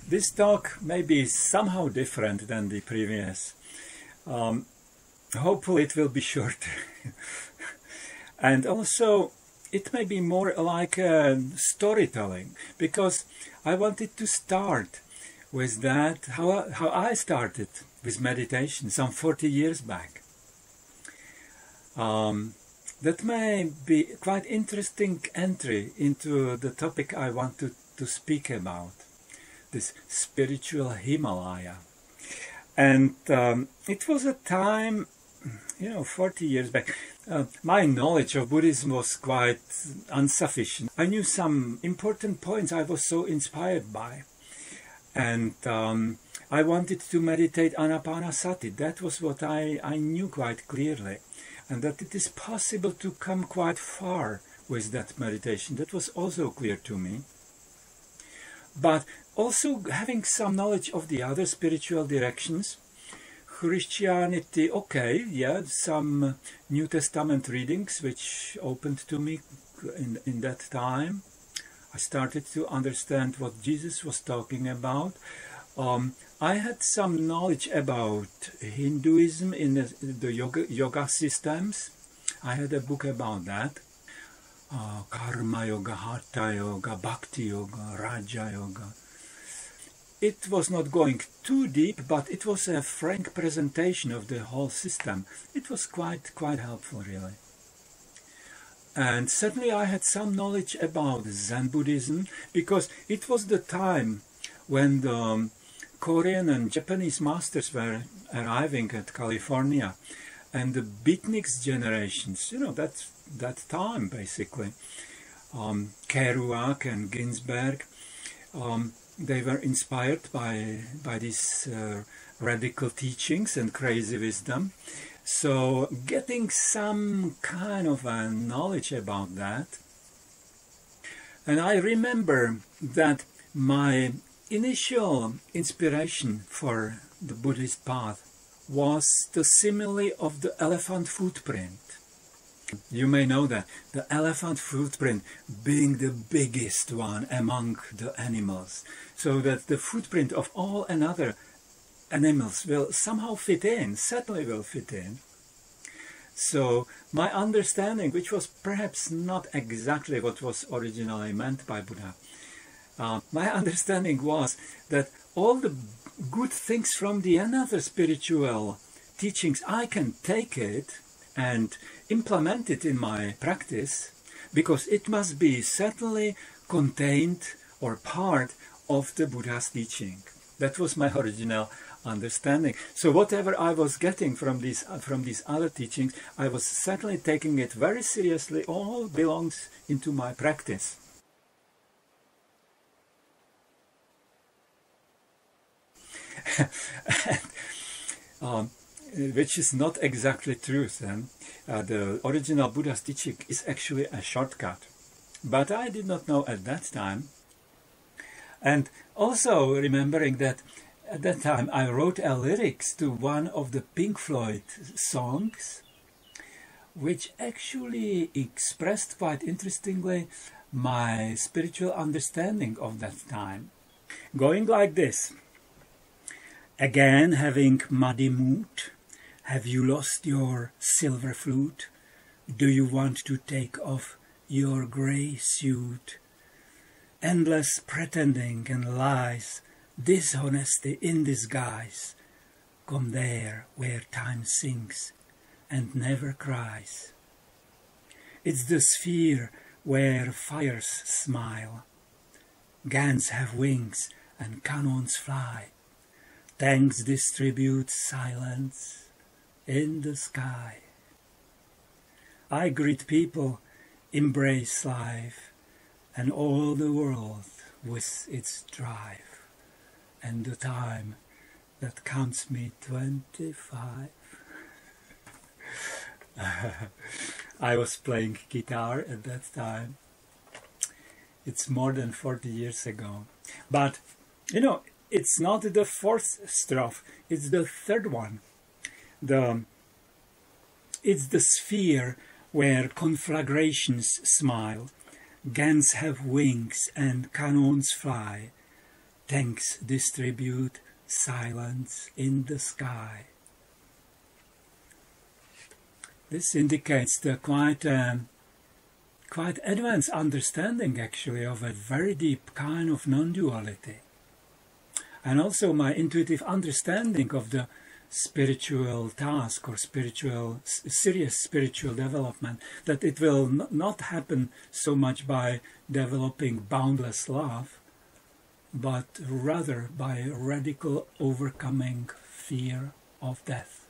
This talk may be somehow different than the previous. Hopefully it will be shorter. And also it may be more like storytelling, because I wanted to start with that, how I started with meditation some 40 years back. That may be quite interesting entry into the topic I want to speak about, this spiritual Himalaya. And it was a time, 40 years back, my knowledge of Buddhism was quite insufficient. I knew some important points I was so inspired by. And I wanted to meditate anapanasati. That was what I knew quite clearly. And that it is possible to come quite far with that meditation. That was also clear to me. But also having some knowledge of the other spiritual directions. Christianity, okay, yeah, some New Testament readings which opened to me in that time. I started to understand what Jesus was talking about. I had some knowledge about Hinduism in the yoga systems. I had a book about that. Karma yoga, hatha yoga, bhakti yoga, raja yoga. It was not going too deep, but it was a frank presentation of the whole system. It was quite helpful, really. And certainly I had some knowledge about Zen Buddhism, because it was the time when the Korean and Japanese masters were arriving at California, and the beatniks generations, that time basically, Kerouac and Ginsberg, they were inspired by these radical teachings and crazy wisdom. So getting some kind of a knowledge about that. And I remember that my initial inspiration for the Buddhist path was the simile of the elephant footprint. You may know that the elephant footprint being the biggest one among the animals, so that the footprint of all another animals will somehow fit in, certainly will fit in. So my understanding, which was perhaps not exactly what was originally meant by Buddha, my understanding was that all the good things from the another spiritual teachings, I can take it and implement it in my practice, because it must be certainly contained or part of the Buddha's teaching. That was my original understanding. So whatever I was getting from these other teachings, I was certainly taking it very seriously. All belongs into my practice. Which is not exactly true then. The original Buddha's teaching is actually a shortcut. But I did not know at that time. And also remembering that at that time I wrote a lyrics to one of the Pink Floyd songs, which actually expressed quite interestingly my spiritual understanding of that time. Going like this. Again having muddy mood, have you lost your silver flute? Do you want to take off your grey suit? Endless pretending and lies, dishonesty in disguise. Come there where time sinks and never cries. It's the sphere where fires smile. Guns have wings and cannons fly. Tanks distribute silence in the sky. I greet people, embrace life, and all the world with its drive, and the time that counts me 25. I was playing guitar at that time. It's more than 40 years ago. But, it's not the fourth strophe, it's the third one. It's the sphere where conflagrations smile, guns have wings and cannons fly. Thanks distribute silence in the sky. This indicates the quite advanced understanding actually of a very deep kind of non-duality. And also my intuitive understanding of the spiritual task or serious spiritual development, that it will not happen so much by developing boundless love, but rather by radical overcoming fear of death.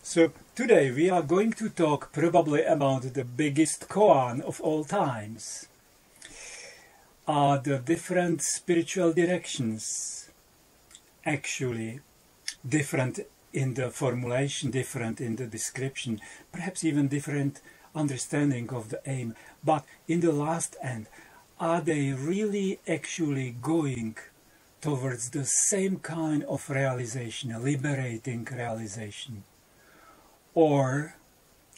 So today we are going to talk probably about the biggest koan of all times. The different spiritual directions, actually different in the formulation, different in the description, perhaps even different understanding of the aim. But in the last end, are they really actually going towards the same kind of realization, a liberating realization? Or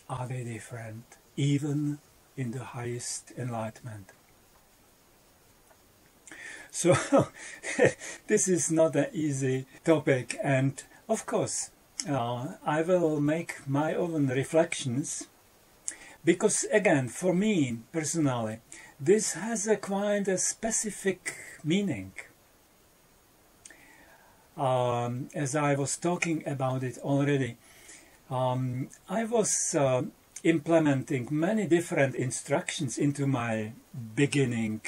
are they different, even in the highest enlightenment? So, this is not an easy topic, and of course, I will make my own reflections, because again, for me personally, this has a quite a specific meaning. As I was talking about it already, I was implementing many different instructions into my beginning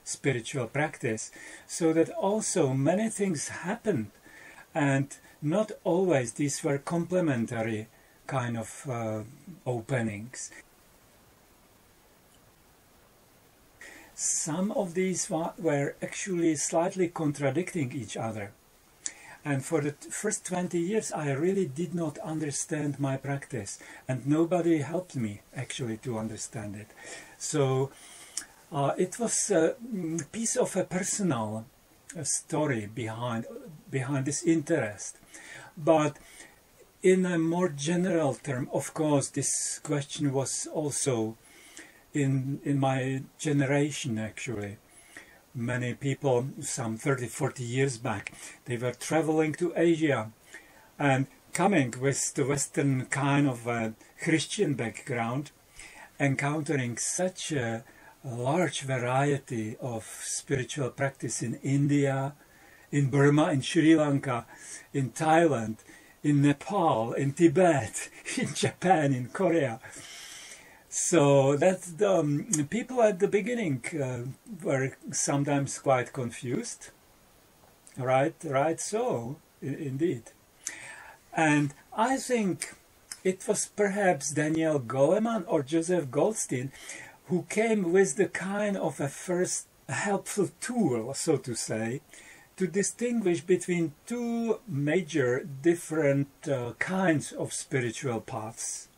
spiritual practice, so that also many things happened, and not always these were complementary kind of openings. Some of these were actually slightly contradicting each other. And for the first 20 years, I really did not understand my practice, and nobody helped me actually to understand it. So it was a piece of a personal story behind this interest. But in a more general term, of course, this question was also in my generation actually. Many people, some 30-40 years back, they were traveling to Asia and coming with the Western kind of Christian background, encountering such a large variety of spiritual practice in India, in Burma, in Sri Lanka, in Thailand, in Nepal, in Tibet, in Japan, in Korea. So that the people at the beginning were sometimes quite confused, right? So, indeed. And I think it was perhaps Daniel Goleman or Joseph Goldstein who came with the kind of a first helpful tool, so to say, to distinguish between two major different kinds of spiritual paths.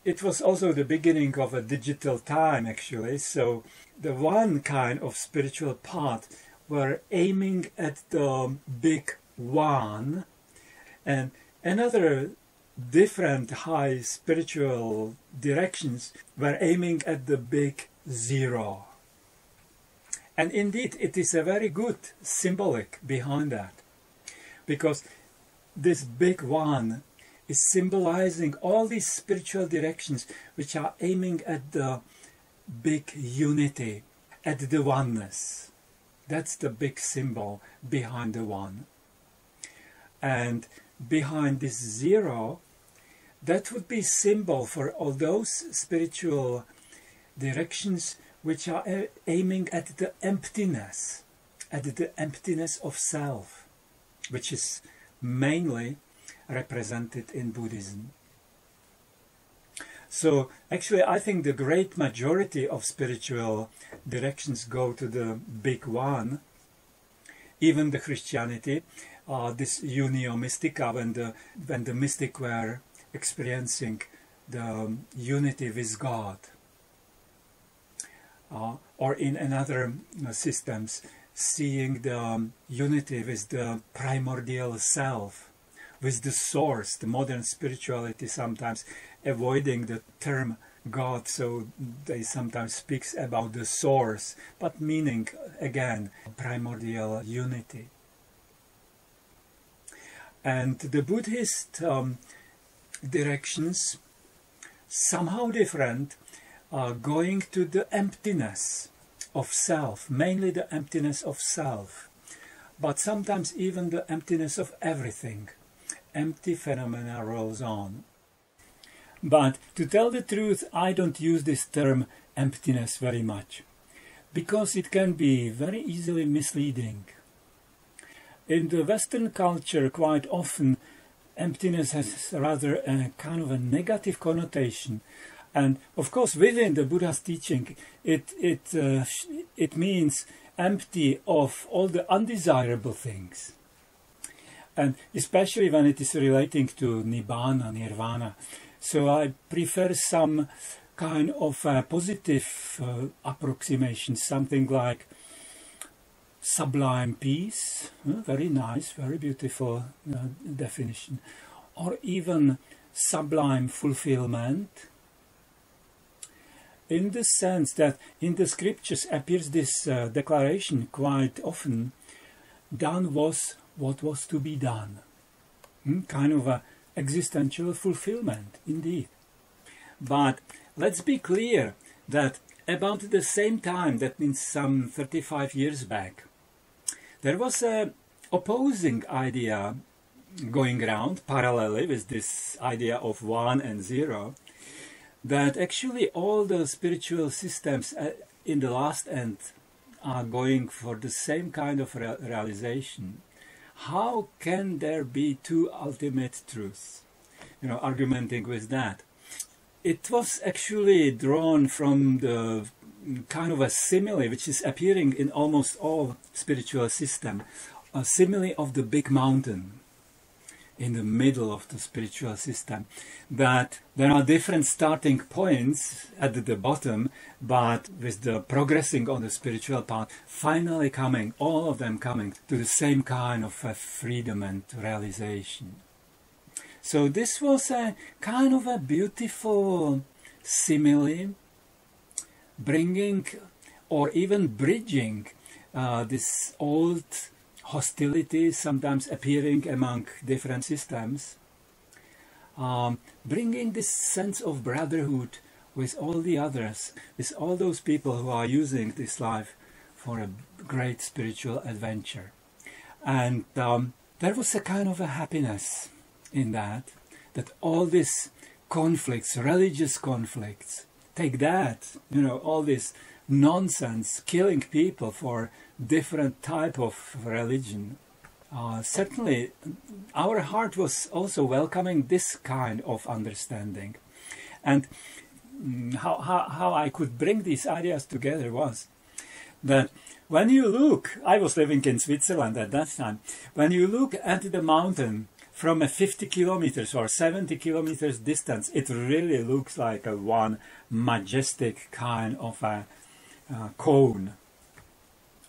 It was also the beginning of a digital time actually, so the one kind of spiritual path were aiming at the big one, and another different high spiritual directions were aiming at the big zero. And indeed it is a very good symbolic behind that, because this big one is symbolizing all these spiritual directions which are aiming at the big unity, at the oneness. That's the big symbol behind the one. And behind this zero, that would be symbol for all those spiritual directions which are aiming at the emptiness of self, which is mainly represented in Buddhism. So actually I think the great majority of spiritual directions go to the big one. Even the Christianity, this unio mystica, when the mystic were experiencing the unity with God. Or in another systems, seeing the unity with the primordial self, with the source. The modern spirituality sometimes avoiding the term God, so they sometimes speaks about the source, but meaning again primordial unity. And the Buddhist directions, somehow different, going to the emptiness of self, mainly the emptiness of self, but sometimes even the emptiness of everything. Empty phenomena rolls on. But to tell the truth, I don't use this term emptiness very much, because it can be very easily misleading. In the Western culture, quite often, emptiness has rather a kind of a negative connotation. And of course, within the Buddha's teaching, it means empty of all the undesirable things. And especially when it is relating to nibbana, nirvana. So I prefer some kind of positive approximation, something like sublime peace, very nice, very beautiful definition, or even sublime fulfillment, in the sense that in the scriptures appears this declaration quite often: done was what was to be done. Kind of a existential fulfillment, indeed. But let's be clear that about the same time, that means some 35 years back, there was a opposing idea going around parallelly with this idea of one and zero, that actually all the spiritual systems in the last end are going for the same kind of realization. How can there be two ultimate truths? You know, argumenting with that. It was actually drawn from the kind of a simile which is appearing in almost all spiritual systems, a simile of the big mountain in the middle of the spiritual system, that there are different starting points at the bottom, but with the progressing on the spiritual path, finally coming, all of them coming to the same kind of freedom and realization. So this was a kind of a beautiful simile, bringing or even bridging this old hostility sometimes appearing among different systems, bringing this sense of brotherhood with all the others, with all those people who are using this life for a great spiritual adventure. And there was a kind of a happiness in that all these conflicts, religious conflicts, take that, you know, all this nonsense, killing people for different type of religion. Certainly our heart was also welcoming this kind of understanding. And how I could bring these ideas together was that when you look, I was living in Switzerland at that time, when you look at the mountain from a 50 kilometers or 70 kilometers distance, it really looks like a one majestic kind of a cone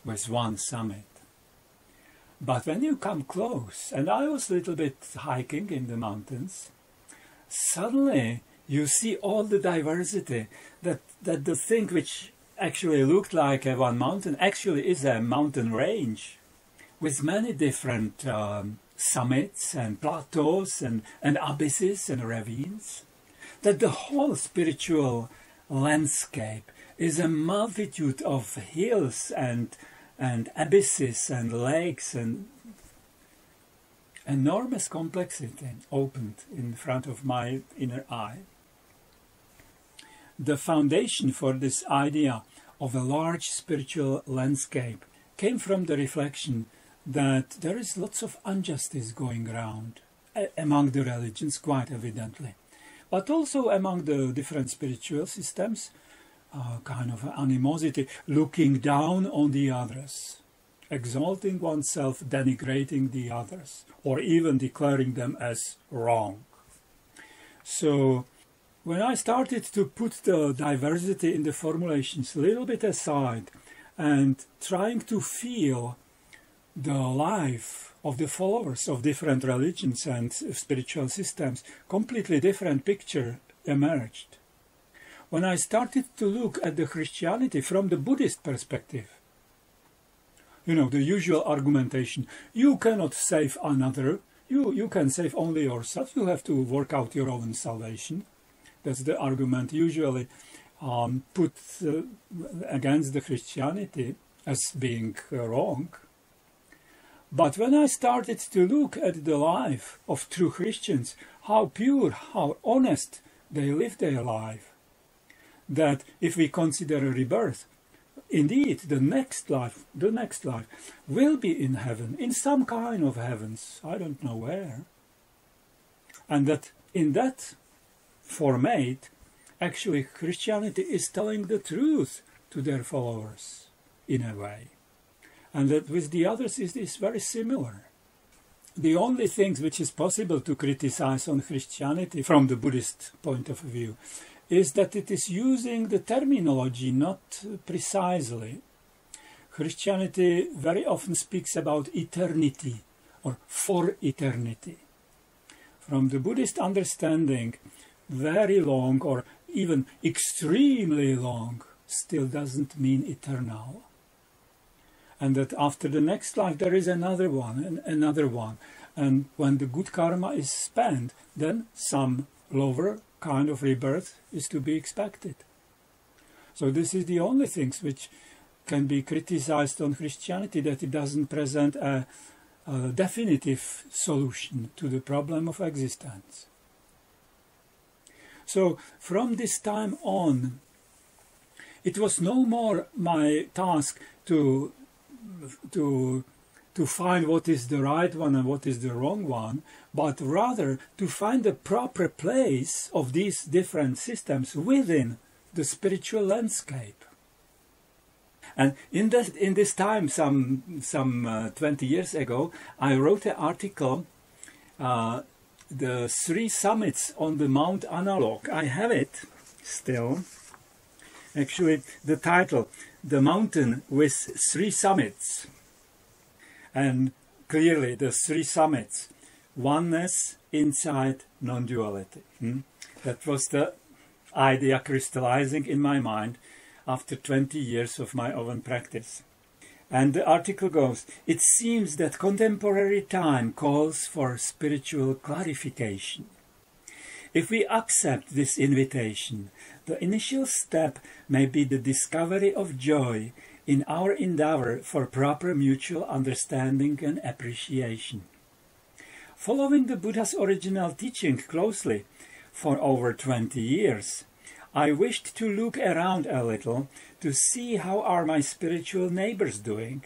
with one summit. But when you come close, and I was a little bit hiking in the mountains, suddenly you see all the diversity, that the thing which actually looked like a one mountain actually is a mountain range with many different summits and plateaus and abysses and ravines. That the whole spiritual landscape is a multitude of hills and abysses and lakes and enormous complexity opened in front of my inner eye. The foundation for this idea of a large spiritual landscape came from the reflection that there is lots of injustice going around among the religions, quite evidently, but also among the different spiritual systems, kind of animosity, looking down on the others, exalting oneself, denigrating the others, or even declaring them as wrong. So when I started to put the diversity in the formulations a little bit aside and trying to feel the life of the followers of different religions and spiritual systems, completely different picture emerged. When I started to look at the Christianity from the Buddhist perspective, you know, the usual argumentation, you cannot save another, you can save only yourself, you have to work out your own salvation. That's the argument usually put against the Christianity as being wrong. But when I started to look at the life of true Christians, how pure, how honest they live their life, that if we consider a rebirth, indeed the next life will be in heaven, in some kind of heavens, I don't know where. And that in that format, actually Christianity is telling the truth to their followers, in a way. And that with the others is very similar. The only things which is possible to criticize on Christianity from the Buddhist point of view is that it is using the terminology not precisely. Christianity very often speaks about eternity or for eternity. From the Buddhist understanding, very long or even extremely long still doesn't mean eternal. And that after the next life there is another one and another one. And when the good karma is spent, then some lower kind of rebirth is to be expected. So this is the only things which can be criticized on Christianity, that it doesn't present a definitive solution to the problem of existence. So from this time on, it was no more my task to find what is the right one and what is the wrong one, but rather to find the proper place of these different systems within the spiritual landscape. And in this time, some 20 years ago, I wrote an article, the 3 summits on the Mount Analog. I have it still. Actually, the title, The Mountain with 3 Summits. And clearly the 3 summits: oneness, insight, non-duality. That was the idea crystallizing in my mind after 20 years of my own practice. And the article goes, it seems that contemporary time calls for spiritual clarification. If we accept this invitation, the initial step may be the discovery of joy in our endeavor for proper mutual understanding and appreciation. Following the Buddha's original teaching closely for over 20 years, I wished to look around a little to see how are my spiritual neighbors doing.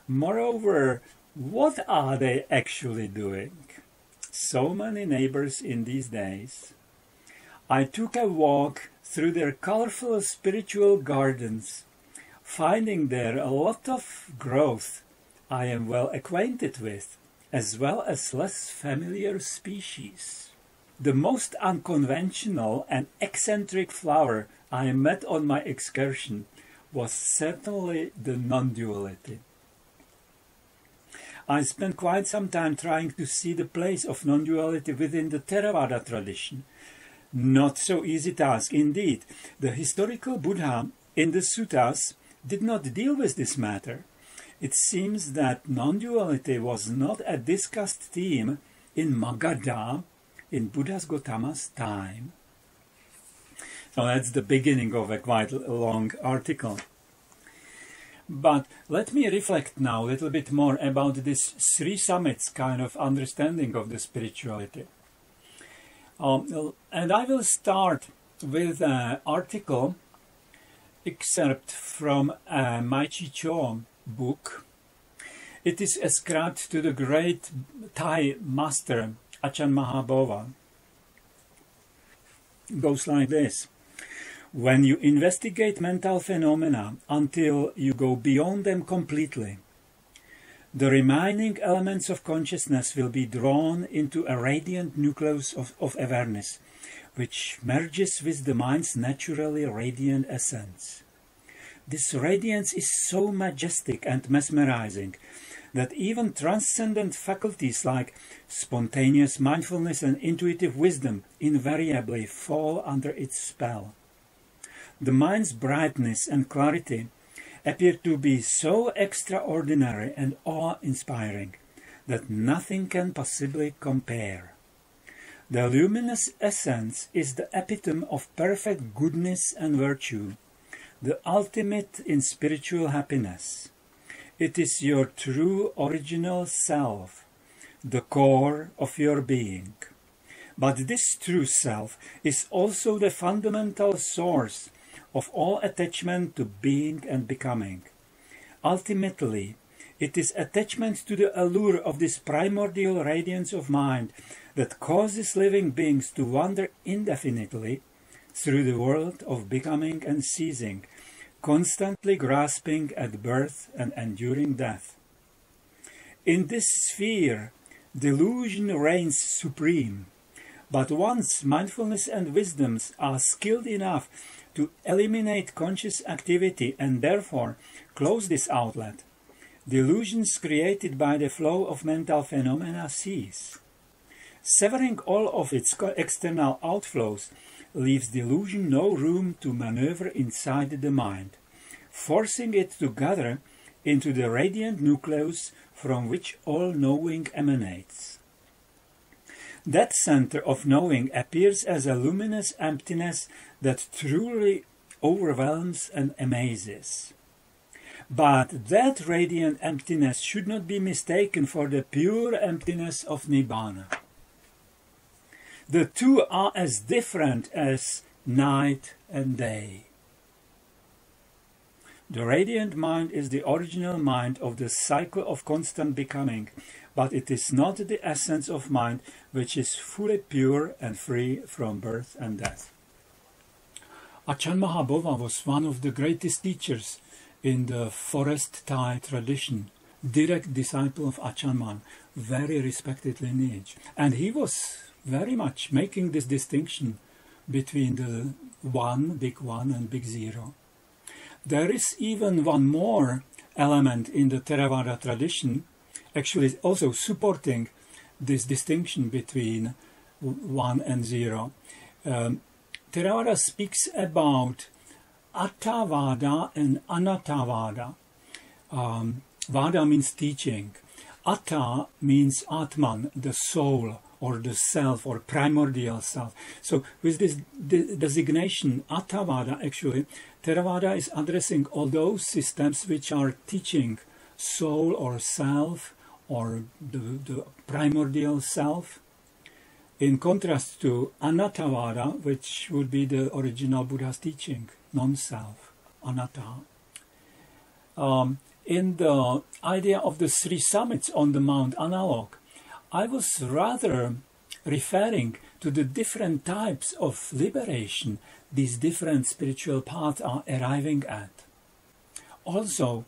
Moreover, what are they actually doing? So many neighbors in these days. I took a walk through their colorful spiritual gardens, finding there a lot of growth I am well acquainted with, as well as less familiar species. The most unconventional and eccentric flower I met on my excursion was certainly the non-duality. I spent quite some time trying to see the place of non-duality within the Theravada tradition. Not so easy task indeed. The historical Buddha in the suttas did not deal with this matter. It seems that non-duality was not a discussed theme in Magadha, in Buddha's Gautama's time. So that's the beginning of a quite long article. But let me reflect now a little bit more about this 3 summits kind of understanding of the spirituality. And I will start with an article excerpt from a Maichi Cho book. It is ascribed to the great Thai master Ajahn Mahabhava. It goes like this. When you investigate mental phenomena until you go beyond them completely, the remaining elements of consciousness will be drawn into a radiant nucleus of awareness, which merges with the mind's naturally radiant essence. This radiance is so majestic and mesmerizing that even transcendent faculties like spontaneous mindfulness and intuitive wisdom invariably fall under its spell. The mind's brightness and clarity appear to be so extraordinary and awe-inspiring that nothing can possibly compare. The luminous essence is the epitome of perfect goodness and virtue, the ultimate in spiritual happiness. It is your true original self, the core of your being. But this true self is also the fundamental source of all attachment to being and becoming. Ultimately, it is attachment to the allure of this primordial radiance of mind that causes living beings to wander indefinitely through the world of becoming and ceasing, constantly grasping at birth and enduring death. In this sphere, delusion reigns supreme, but once mindfulness and wisdoms are skilled enough to eliminate conscious activity and therefore close this outlet, delusions created by the flow of mental phenomena cease. Severing all of its external outflows leaves delusion no room to maneuver inside the mind, forcing it to gather into the radiant nucleus from which all knowing emanates. That center of knowing appears as a luminous emptiness that truly overwhelms and amazes. But that radiant emptiness should not be mistaken for the pure emptiness of Nibbana. The two are as different as night and day. The radiant mind is the original mind of the cycle of constant becoming, but it is not the essence of mind which is fully pure and free from birth and death. Ajahn Mahabhava was one of the greatest teachers in the forest Thai tradition, direct disciple of Ajahn Mun, very respected lineage. And he was very much making this distinction between the one, big one, and big zero. There is even one more element in the Theravada tradition, actually also supporting this distinction between one and zero. Theravada speaks about Attavada and Anattavada. Vada means teaching. Atta means Atman, the soul, or the self, or primordial self. So with this designation, Attavada, actually, Theravada is addressing all those systems which are teaching soul or self, or the primordial self, in contrast to Anattavada, which would be the original Buddha's teaching, non-self, anatta. In the idea of the three summits on the Mount Analog, I was rather referring to the different types of liberation these different spiritual paths are arriving at. Also,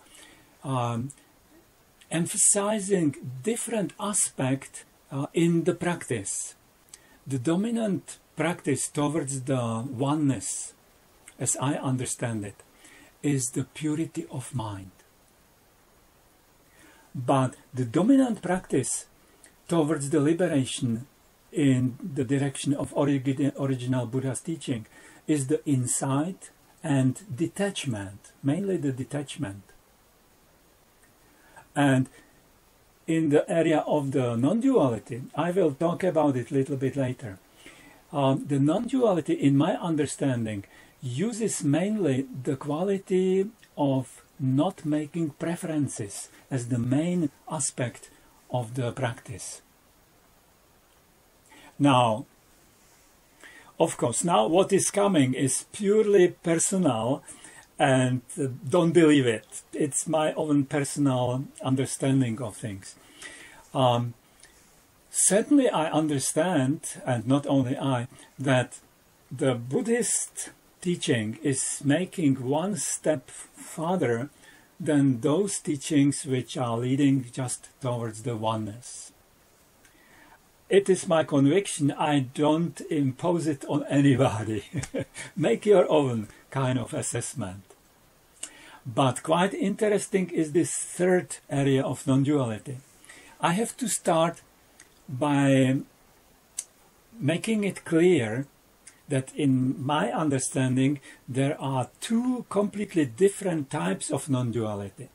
emphasizing different aspects in the practice. The dominant practice towards the oneness, as I understand it, is the purity of mind. But the dominant practice towards the liberation in the direction of original Buddha's teaching is the insight and detachment, mainly the detachment. And in the area of the non-duality, I will talk about it a little bit later. The non-duality, in my understanding, uses mainly the quality of not making preferences as the main aspect of the practice. Now, of course, now what is coming is purely personal, and don't believe it. It's my own personal understanding of things. Certainly I understand, and not only I, that the Buddhist teaching is making one step further than those teachings which are leading just towards the oneness. It is my conviction, I don't impose it on anybody. Make your own kind of assessment. But quite interesting is this third area of non-duality. I have to start by making it clear that in my understanding there are two completely different types of non-duality.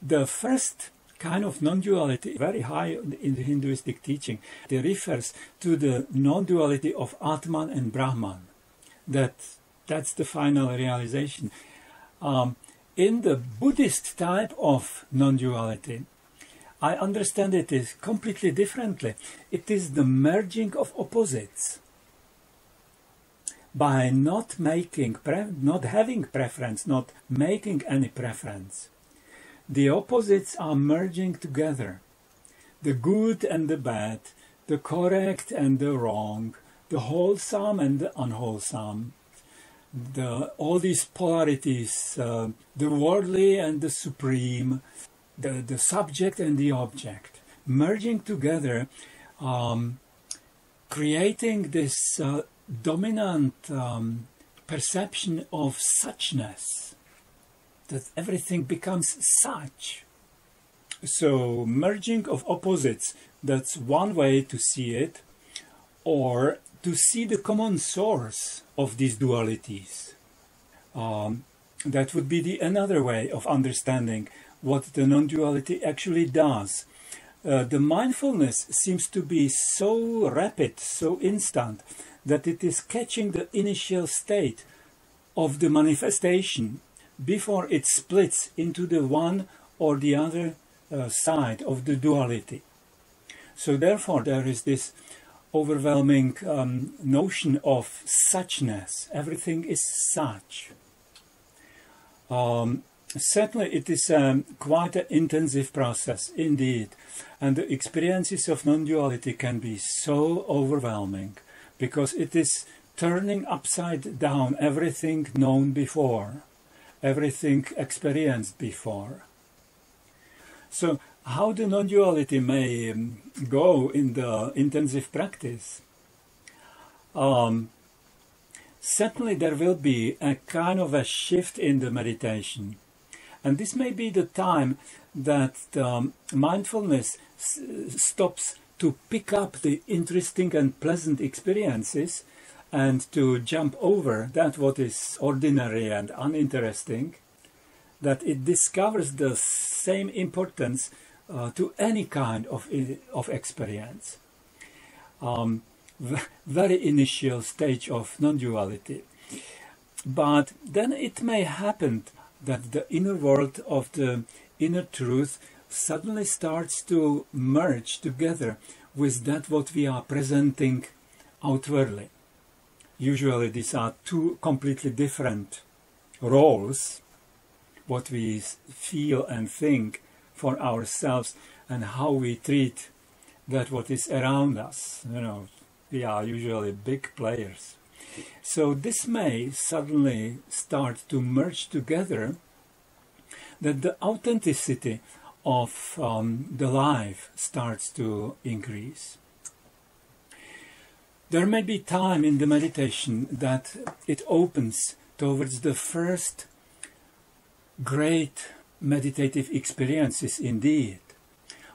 The first kind of non-duality, very high in the Hinduistic teaching, it refers to the non-duality of Atman and Brahman. That's the final realization. In the Buddhist type of non-duality, I understand it is completely differently. It is the merging of opposites. By not having preference, not making any preference, the opposites are merging together. The good and the bad, the correct and the wrong, the wholesome and the unwholesome, all these polarities, the worldly and the supreme, the subject and the object, merging together, creating this dominant perception of suchness, that everything becomes such. So merging of opposites, that's one way to see it, or to see the common source of these dualities. That would be another way of understanding what the non-duality actually does. The mindfulness seems to be so rapid, so instant, that it is catching the initial state of the manifestation before it splits into the one or the other side of the duality. So therefore there is this overwhelming notion of suchness. Everything is such. Certainly it is quite an intensive process indeed, and the experiences of non-duality can be so overwhelming because it is turning upside down everything known before, everything experienced before. So how the non-duality may go in the intensive practice? Certainly there will be a kind of a shift in the meditation. And this may be the time that mindfulness stops to pick up the interesting and pleasant experiences and to jump over that what is ordinary and uninteresting, that it discovers the same importance to any kind of experience. Very initial stage of non-duality. But then it may happen that the inner world of the inner truth suddenly starts to merge together with that what we are presenting outwardly. Usually these are two completely different roles, what we feel and think for ourselves and how we treat that what is around us. You know, we are usually big players. So this may suddenly start to merge together, that the authenticity of the life starts to increase. There may be time in the meditation that it opens towards the first great meditative experiences indeed,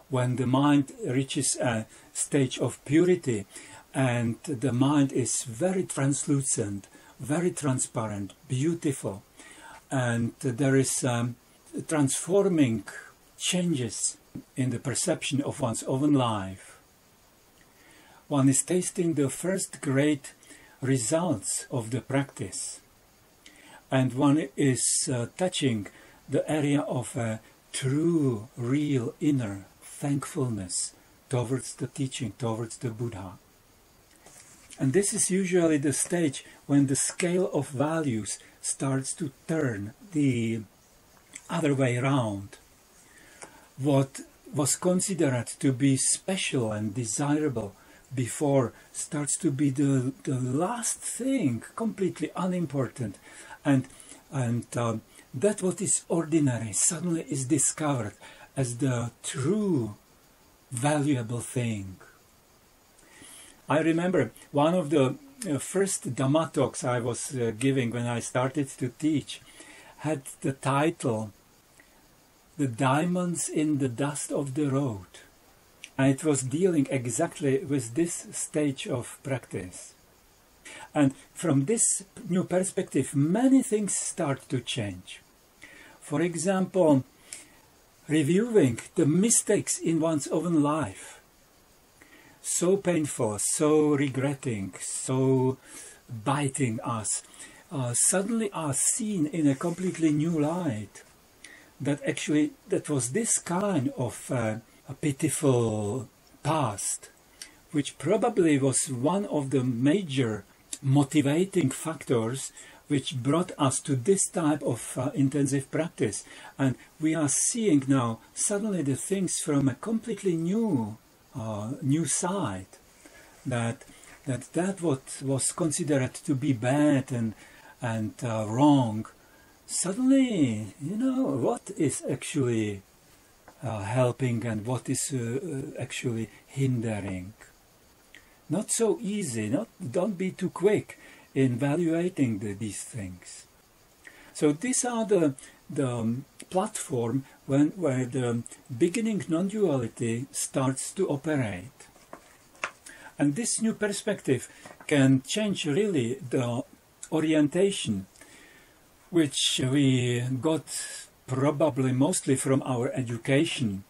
when the mind reaches a stage of purity and the mind is very translucent, very transparent, beautiful, and there is transforming changes in the perception of one's own life. One is tasting the first great results of the practice, and one is touching the area of a true, real inner thankfulness towards the teaching, towards the Buddha. And this is usually the stage when the scale of values starts to turn the other way around. What was considered to be special and desirable before starts to be the last thing, completely unimportant, and that what is ordinary suddenly is discovered as the true valuable thing. I remember one of the first Dhamma talks I was giving when I started to teach. had the title "The Diamonds in the Dust of the Road." And it was dealing exactly with this stage of practice. And from this new perspective, many things start to change. For example, reviewing the mistakes in one's own life. So painful, so regretting, so biting us, suddenly are seen in a completely new light. That was this kind of a pitiful past, which probably was one of the major motivating factors which brought us to this type of intensive practice. And we are seeing now suddenly the things from a completely new side. That what was considered to be bad and wrong, suddenly, what is actually helping and what is actually hindering. Not so easy. Don't be too quick in evaluating these things. So these are the platform where the beginning non-duality starts to operate. And this new perspective can change really the orientation which we got probably mostly from our education.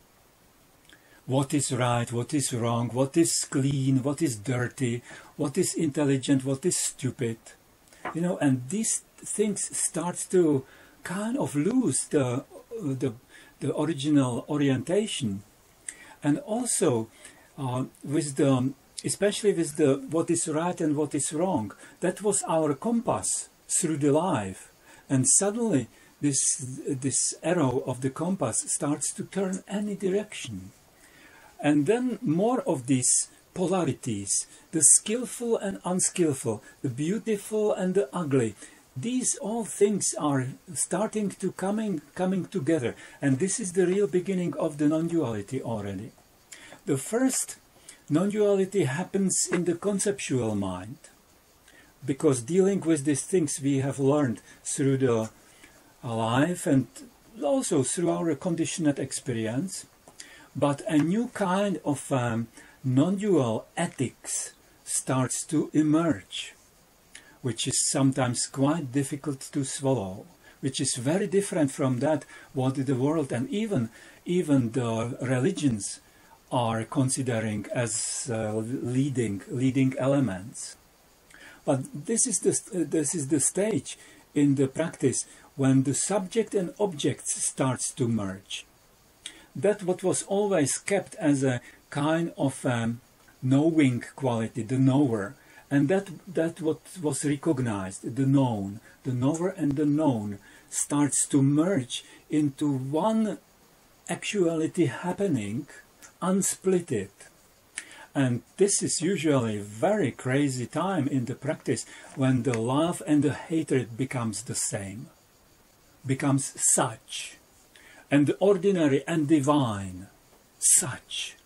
What is right, what is wrong, what is clean, what is dirty, what is intelligent, what is stupid. And these things start to kind of lose the original orientation. And also especially with the what is right and what is wrong, that was our compass through the life. And suddenly this arrow of the compass starts to turn any direction. And then more of these polarities, the skillful and unskillful, the beautiful and the ugly, these all things are starting to coming together. And this is the real beginning of the non-duality already. The first non-duality happens in the conceptual mind, because dealing with these things we have learned through the life and also through our conditioned experience. But a new kind of non-dual ethics starts to emerge, which is sometimes quite difficult to swallow, which is very different from that what the world and even the religions are considering as leading elements. But this is the stage in the practice when the subject and object starts to merge. That what was always kept as a kind of knowing quality, the knower, and that what was recognized, the known, the knower and the known, starts to merge into one actuality happening, unsplitted. And this is usually a very crazy time in the practice when the love and the hatred becomes the same, becomes such, and the ordinary and divine, such,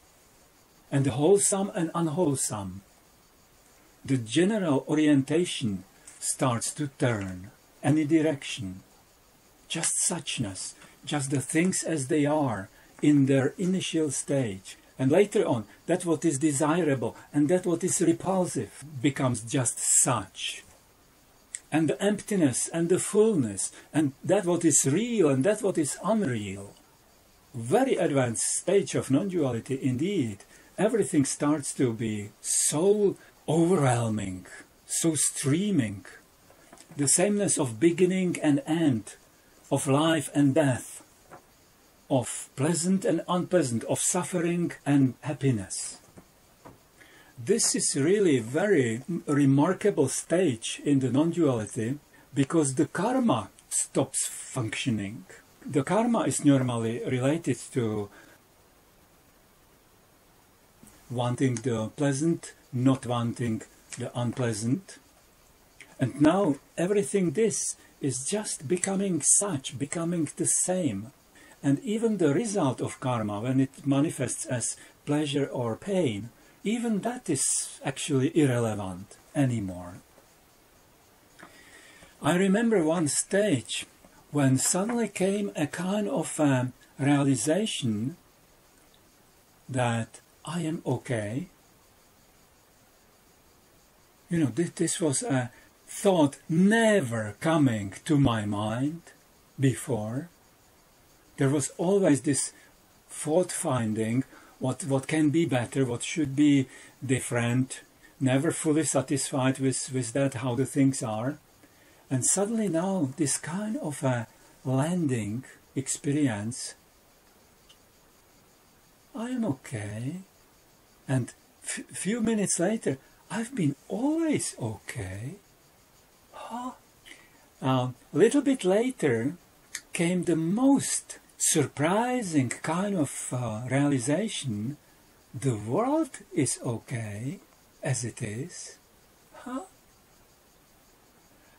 and the wholesome and unwholesome. The general orientation starts to turn any direction, just suchness, just the things as they are in their initial stage. And later on, that what is desirable and that what is repulsive becomes just such. And the emptiness and the fullness and that what is real and that what is unreal. Very advanced stage of non-duality indeed. Everything starts to be so overwhelming, so streaming. The sameness of beginning and end, of life and death, of pleasant and unpleasant, of suffering and happiness. This is really a very remarkable stage in the non-duality, because the karma stops functioning. The karma is normally related to wanting the pleasant, not wanting the unpleasant. And now everything this is just becoming such, becoming the same. And even the result of karma, when it manifests as pleasure or pain, even that is actually irrelevant anymore. I remember one stage when suddenly came a kind of realization that I am okay. You know, this was a thought never coming to my mind before. There was always this fault finding, what can be better, what should be different, never fully satisfied with that, how the things are. And suddenly now this kind of a landing experience, I am okay. And few minutes later, I've been always okay. Huh? A little bit later came the most surprising kind of realization. The world is okay as it is. Huh?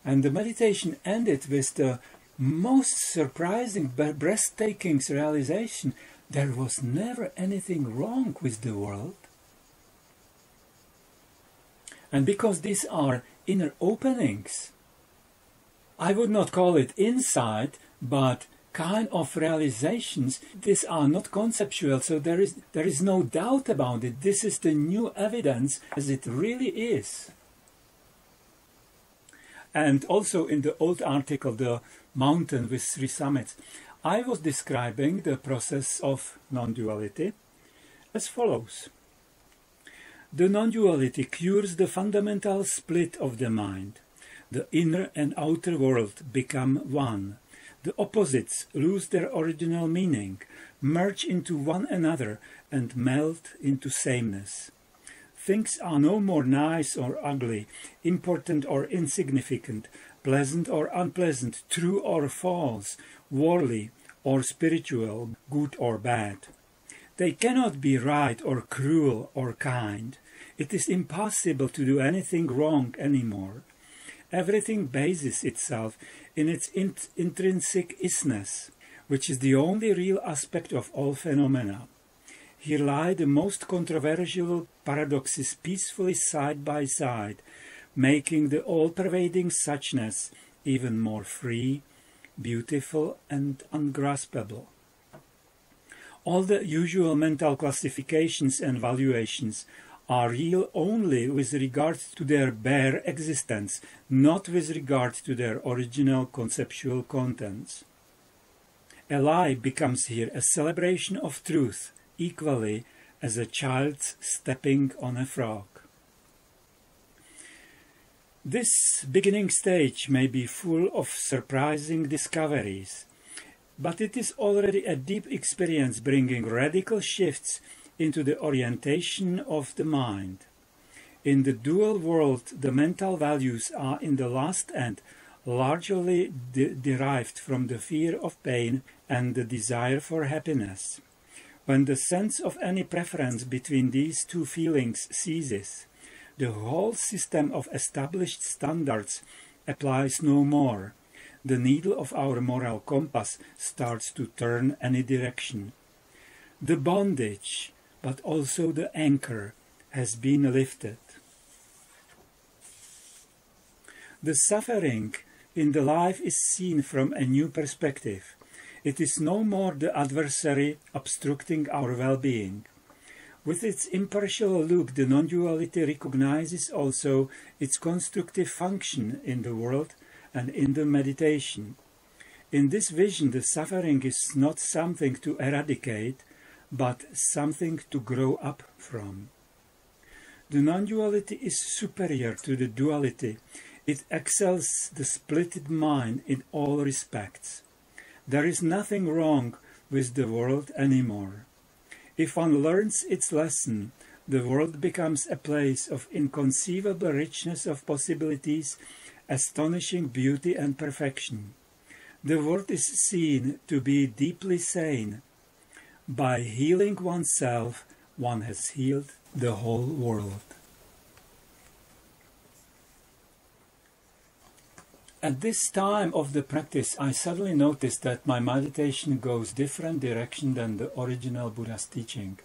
And the meditation ended with the most surprising, breathtaking realization. There was never anything wrong with the world. And because these are inner openings, I would not call it insight, but kind of realizations. These are not conceptual, so there is no doubt about it. This is the new evidence as it really is. And also in the old article, The Mountain with Three Summits, I was describing the process of non-duality as follows. The non-duality cures the fundamental split of the mind. The inner and outer world become one. The opposites lose their original meaning, merge into one another, and melt into sameness. Things are no more nice or ugly, important or insignificant, pleasant or unpleasant, true or false, worldly or spiritual, good or bad. They cannot be right or cruel or kind. It is impossible to do anything wrong anymore. Everything bases itself in its intrinsic isness, which is the only real aspect of all phenomena. Here lie the most controversial paradoxes peacefully side by side, making the all-pervading suchness even more free, beautiful and ungraspable. All the usual mental classifications and valuations are real only with regard to their bare existence, not with regard to their original conceptual contents. A lie becomes here a celebration of truth, equally as a child's stepping on a frog. This beginning stage may be full of surprising discoveries, but it is already a deep experience bringing radical shifts into the orientation of the mind. In the dual world, the mental values are in the last end largely derived from the fear of pain and the desire for happiness. When the sense of any preference between these two feelings ceases, the whole system of established standards applies no more. The needle of our moral compass starts to turn any direction. The bondage, but also the anchor, has been lifted. The suffering in the life is seen from a new perspective. It is no more the adversary obstructing our well-being. With its impartial look, the non-duality recognizes also its constructive function in the world and in the meditation. In this vision, the suffering is not something to eradicate, but something to grow up from. The non-duality is superior to the duality. It excels the splitted mind in all respects. There is nothing wrong with the world anymore. If one learns its lesson, the world becomes a place of inconceivable richness of possibilities, astonishing beauty and perfection. The world is seen to be deeply sane. By healing oneself, one has healed the whole world. At this time of the practice, I suddenly noticed that my meditation goes different direction than the original Buddha's teaching.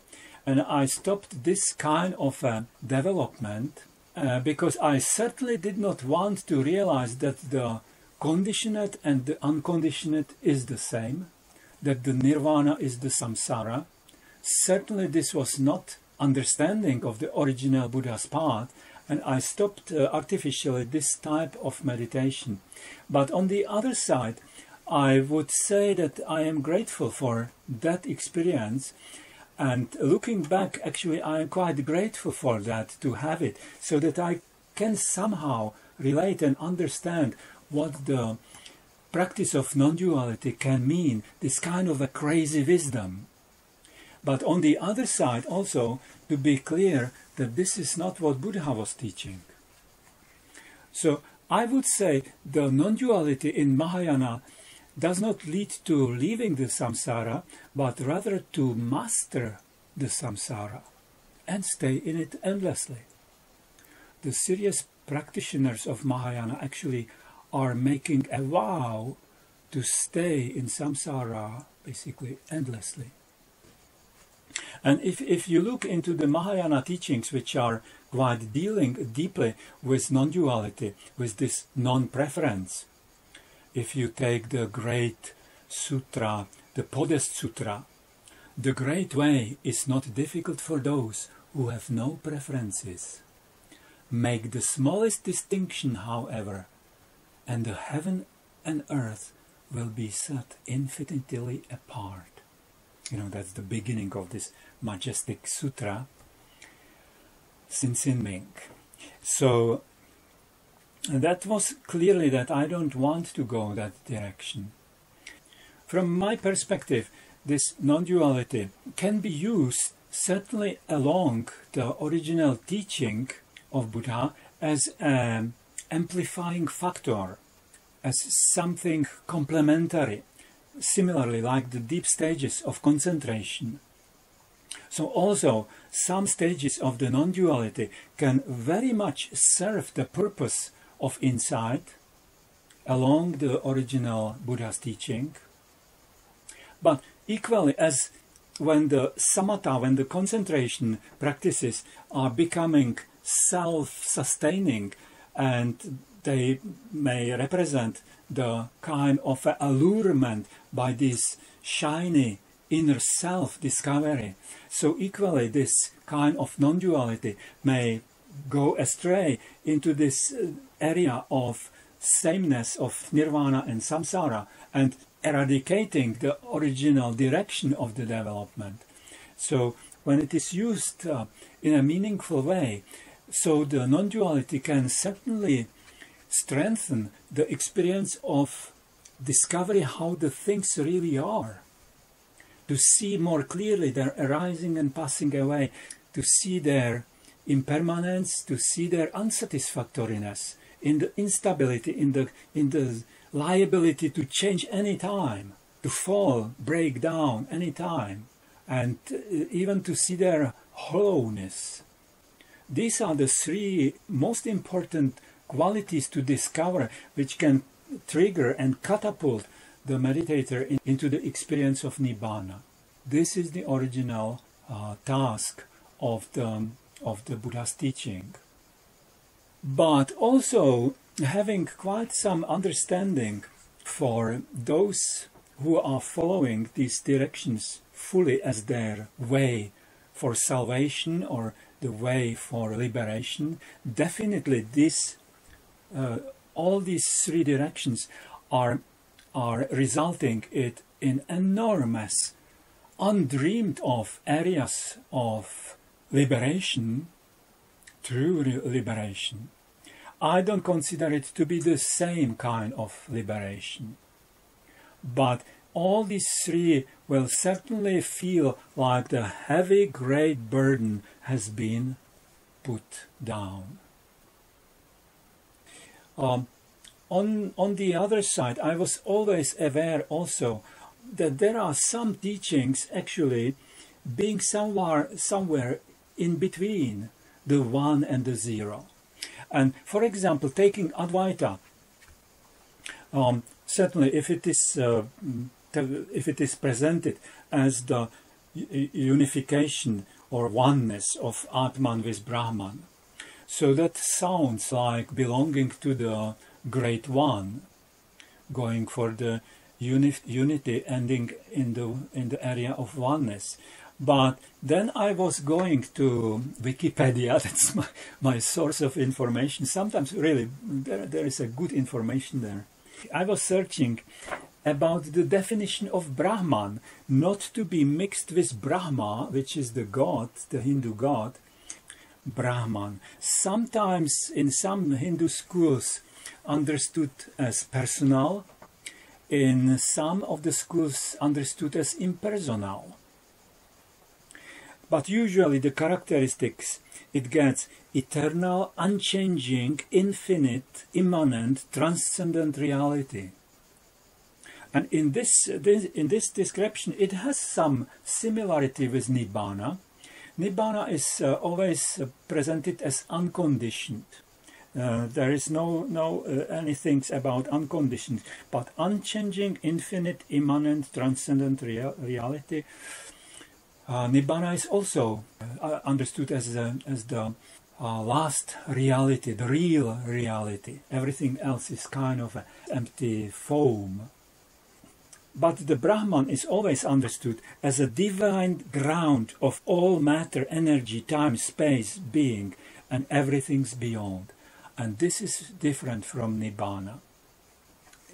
And I stopped this kind of development because I certainly did not want to realize that the conditioned and the unconditioned is the same, that the nirvana is the samsara. Certainly this was not understanding of the original Buddha's path, and I stopped artificially this type of meditation. But on the other side, I would say that I am grateful for that experience, and looking back, actually I am quite grateful for that, to have it, so that I can somehow relate and understand what the practice of non-duality can mean, this kind of a crazy wisdom. But on the other side also, to be clear that this is not what Buddha was teaching. So I would say the non-duality in Mahayana does not lead to leaving the samsara, but rather to master the samsara and stay in it endlessly. The serious practitioners of Mahayana actually are making a vow to stay in samsara basically endlessly. And if you look into the Mahayana teachings, which are quite dealing deeply with non-duality, with this non-preference, if you take the great sutra, the Podest Sutra, the great way is not difficult for those who have no preferences. Make the smallest distinction, however, and the heaven and earth will be set infinitely apart. You know, that's the beginning of this majestic sutra, Sin Ming. So that was clearly that I don't want to go that direction. From my perspective, this non-duality can be used certainly along the original teaching of Buddha as an amplifying factor, as something complementary, similarly like the deep stages of concentration. So also some stages of the non-duality can very much serve the purpose of insight along the original Buddha's teaching. But equally, as when the samatha, when the concentration practices are becoming self-sustaining, and they may represent the kind of allurement by this shiny inner self-discovery, so equally this kind of non-duality may go astray into this area of sameness of nirvana and samsara, and eradicating the original direction of the development. So when it is used in a meaningful way, so the non-duality can certainly strengthen the experience of discovery how the things really are, to see more clearly their arising and passing away, to see their impermanence, to see their unsatisfactoriness, in the instability, in the liability to change any time, to fall, break down any time, and even to see their hollowness. These are the three most important qualities to discover, which can trigger and catapult the meditator into the experience of Nibbana. This is the original task of the Buddha's teaching. But also having quite some understanding for those who are following these directions fully as their way for salvation or the way for liberation. Definitely all these three directions are resulting in enormous, undreamed of areas of liberation, true liberation. I don't consider it to be the same kind of liberation. But all these three will certainly feel like the heavy, great burden has been put down. On the other side, I was always aware also that there are some teachings actually being somewhere in between the one and the zero. And for example, taking Advaita, certainly if it is presented as the unification or oneness of Atman with Brahman, so that sounds like belonging to the Great One. going for the unity ending in the area of oneness. But then I was going to Wikipedia, that's my source of information. Sometimes really there is a good information there. I was searching about the definition of Brahman, not to be mixed with Brahma, which is the god, the Hindu god, Brahman. Sometimes in some Hindu schools understood as personal, in some of the schools understood as impersonal. But usually the characteristics, it gets eternal, unchanging, infinite, immanent, transcendent reality. And in this description, it has some similarity with Nibbana. Nibbana is always presented as unconditioned. There is no anything about unconditioned, but unchanging, infinite, immanent, transcendent reality. Nibbana is also understood as the last reality, the real reality. Everything else is kind of an empty foam. But the Brahman is always understood as a divine ground of all matter, energy, time, space, being, and everything's beyond. And this is different from Nibbana.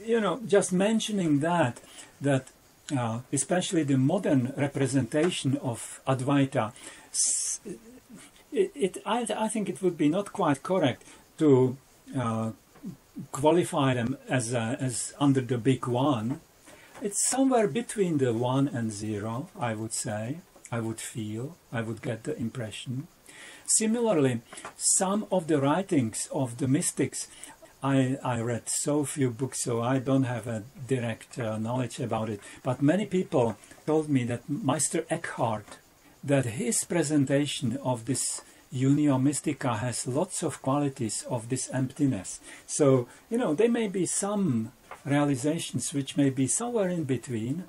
You know, just mentioning that especially the modern representation of Advaita, I think it would be not quite correct to qualify them as under the big one. It's somewhere between the 1 and 0, I would say, I would feel, I would get the impression. Similarly, some of the writings of the mystics, I read so few books, so I don't have a direct knowledge about it, but many people told me that Meister Eckhart, that his presentation of this Unio Mystica has lots of qualities of this emptiness. So, you know, there may be some realizations which may be somewhere in between.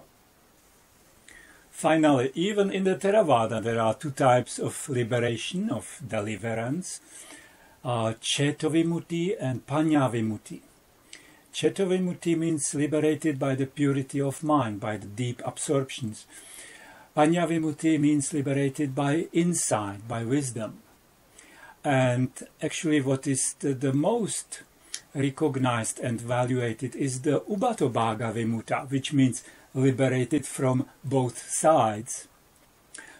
Finally, even in the Theravada there are two types of liberation, of deliverance, Chetovimutti and Panyavimutti. Chetovimutti means liberated by the purity of mind, by the deep absorptions. Panyavimutti means liberated by insight, by wisdom. And actually what is the most recognized and valuated is the Ubatobhaga Vimutta, which means liberated from both sides.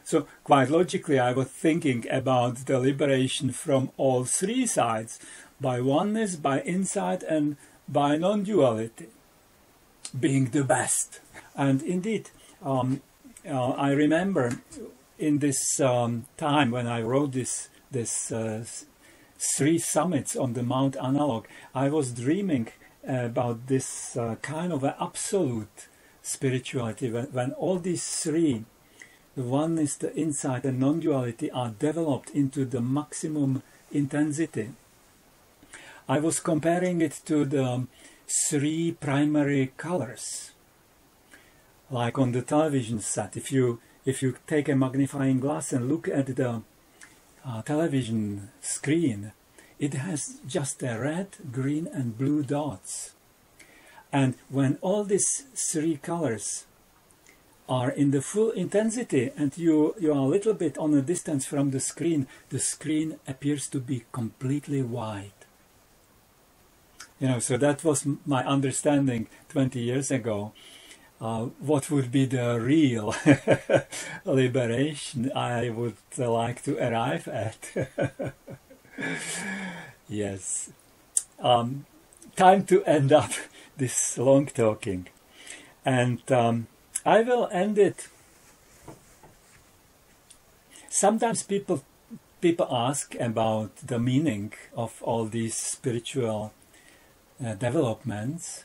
So quite logically I was thinking about the liberation from all three sides, by oneness, by insight and by non-duality, being the best. And indeed, I remember in this time when I wrote this 3 summits on the Mount Analog, I was dreaming about this kind of an absolute spirituality, when all these 3, the oneness, the insight and non-duality, are developed into the maximum intensity. I was comparing it to the 3 primary colors, like on the television set. If you take a magnifying glass and look at the television screen, it has just a red, green and blue dots. And when all these 3 colors are in the full intensity and you are a little bit on a distance from the screen appears to be completely white. You know, so that was my understanding 20 years ago. What would be the real liberation I would like to arrive at? Yes. Time to end up this long talking. And I will end it. Sometimes people ask about the meaning of all these spiritual developments.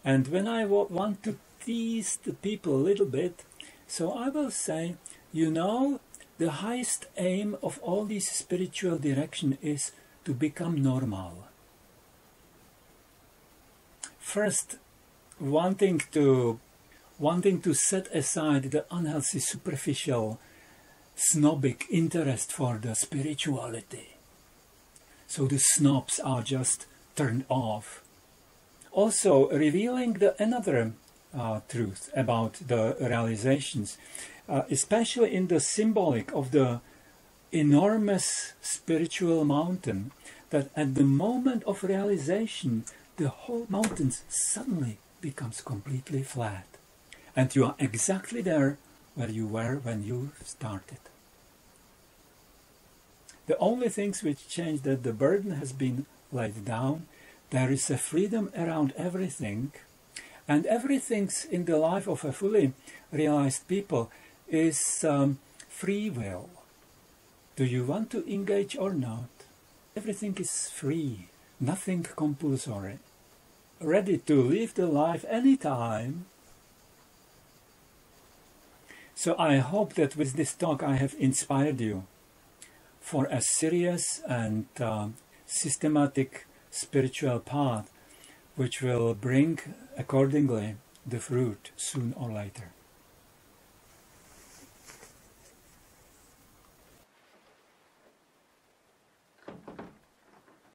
And when I want to tease the people a little bit, so I will say, you know, the highest aim of all these spiritual direction is to become normal. First, wanting to set aside the unhealthy, superficial, snobbic interest for the spirituality. So the snobs are just turned off. also revealing another truth about the realizations, especially in the symbolic of the enormous spiritual mountain, that at the moment of realization, the whole mountain suddenly becomes completely flat. And you are exactly there where you were when you started. The only things which change that the burden has been laid down, there is a freedom around everything, and everything in the life of a fully realized people is free will. Do you want to engage or not? Everything is free, nothing compulsory. Ready to live the life anytime. So I hope that with this talk I have inspired you for a serious and systematic spiritual path which will bring accordingly the fruit soon or later.